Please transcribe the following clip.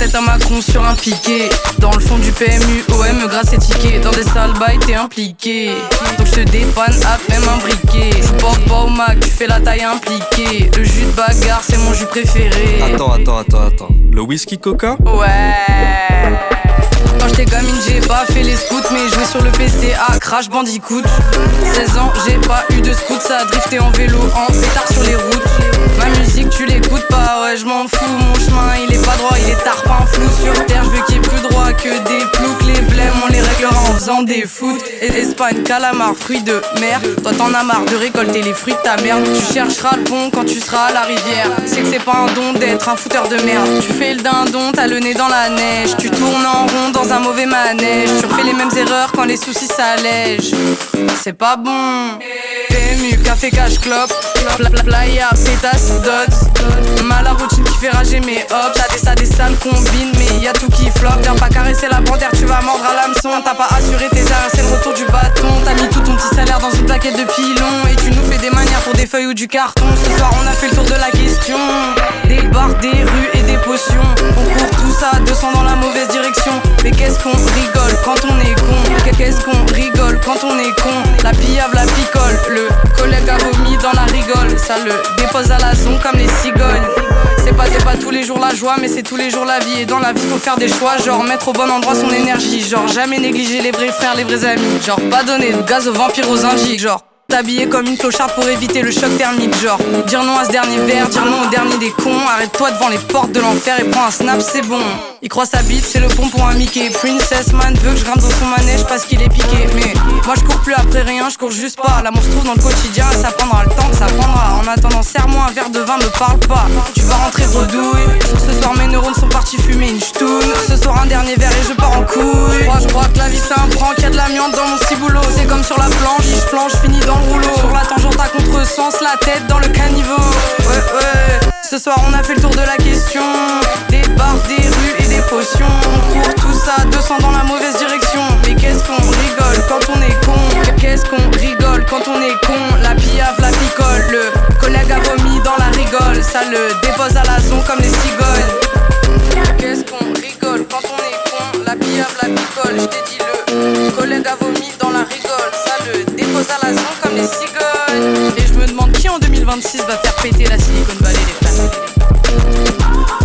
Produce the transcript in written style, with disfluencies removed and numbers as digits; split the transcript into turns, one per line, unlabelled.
tête à Macron sur un piqué. Dans le fond du PMU, OM grasse et ticket. Dans des sales bails t'es impliqué. Donc je te dépanne à même un briquet. Je porte pas au Mac, tu fais la taille impliquée. Le jus de bagarre c'est mon jus préféré.
Attends. Le whisky coca?
Ouais. Quand j'étais gamine j'ai pas fait les scouts, mais joué sur le PC à Crash Bandicoot. 16 ans j'ai pas eu de scout, ça a drifté en vélo, en pétard sur les routes. Ma musique tu l'écoutes pas, ouais je m'en fous. Mon chemin il est pas droit, il est tarpin flou. Sur terre je veux qu'il y ait plus droit que des ploucs. Les blèmes on les réglera en faisant des foot. Et Espagne, calamar, fruits de mer. Toi t'en as marre de récolter les fruits de ta merde. Tu chercheras le pont quand tu seras à la rivière. C'est que c'est pas un don d'être un fouteur de merde. Tu fais le dindon, t'as le nez dans la neige. Tu tournes en rond dans un mauvais manège. Tu refais les mêmes erreurs quand les soucis s'allègent. C'est pas bon. PMU, café, cash, clope. Playa, pétasse, dots. Mal à routine qui fait rager mes hops. T'as des sales combines, mais y'a tout qui flop. Viens pas caresser la panthère, tu vas mordre à l'hameçon. T'as pas assuré tes arrêts, c'est le retour du bâton. T'as mis tout ton petit salaire dans une plaquette de pilon. Et tu nous fais des manières pour des feuilles ou du carton. Ce soir on a fait le tour de la question. Des bars, des rues et des potions. On court tout ça, 200 dans la mauvaise direction. Mais qu'est-ce qu'on rigole quand on est con. Qu'est-ce qu'on rigole quand on est con. La pillave, la picole. Le collègue a vomi dans la rigole. Ça le dépose à la zone comme les cigognes. C'est pas tous les jours la joie, mais c'est tous les jours la vie. Et dans la vie faut faire des choix, genre mettre au bon endroit son énergie. Genre jamais négliger les vrais frères, les vrais amis. Genre pas donner de gaz aux vampires, aux indiques. Genre t'habiller comme une clocharde pour éviter le choc thermique. Genre dire non à ce dernier verre, dire non au dernier des cons. Arrête-toi devant les portes de l'enfer et prends un snap, c'est bon. Il croit sa bite, c'est le pompon à Mickey. Princess Man veut que je grimpe dans son manège parce qu'il est piqué. Mais moi je cours plus après rien, je cours juste pas. L'amour se trouve dans le quotidien et ça prendra le temps que ça prendra. En attendant, serre-moi un verre de vin, me parle pas. Tu vas rentrer redouille. Ce soir mes neurones sont partis fumer une ch'toune. Ce soir un dernier verre et je pars en couille. Je crois que la vie c'est un prank, y'a de l'amiante dans mon ciboulot. C'est comme sur la planche, je flanche, finis dans le rouleau. Sur la tangente à contresens, la tête dans le caniveau. Ouais. Ce soir on a fait le tour de la question. Des bars, des rues et des potions. On court tout ça, 200 dans la mauvaise direction. Mais qu'est-ce qu'on rigole quand on est con. Qu'est-ce qu'on rigole quand on est con. La pillave, la picole. Le collègue a vomi dans la rigole. Ça le dépose à la zone comme les cigognes. Qu'est-ce qu'on rigole quand on est con. La pillave, la picole. Je t'ai dit le collègue a vomi dans la rigole. Ça le dépose à la zone comme les cigognes. Et je me demande qui en 2026 va faire péter la Silicon Valley, les frères.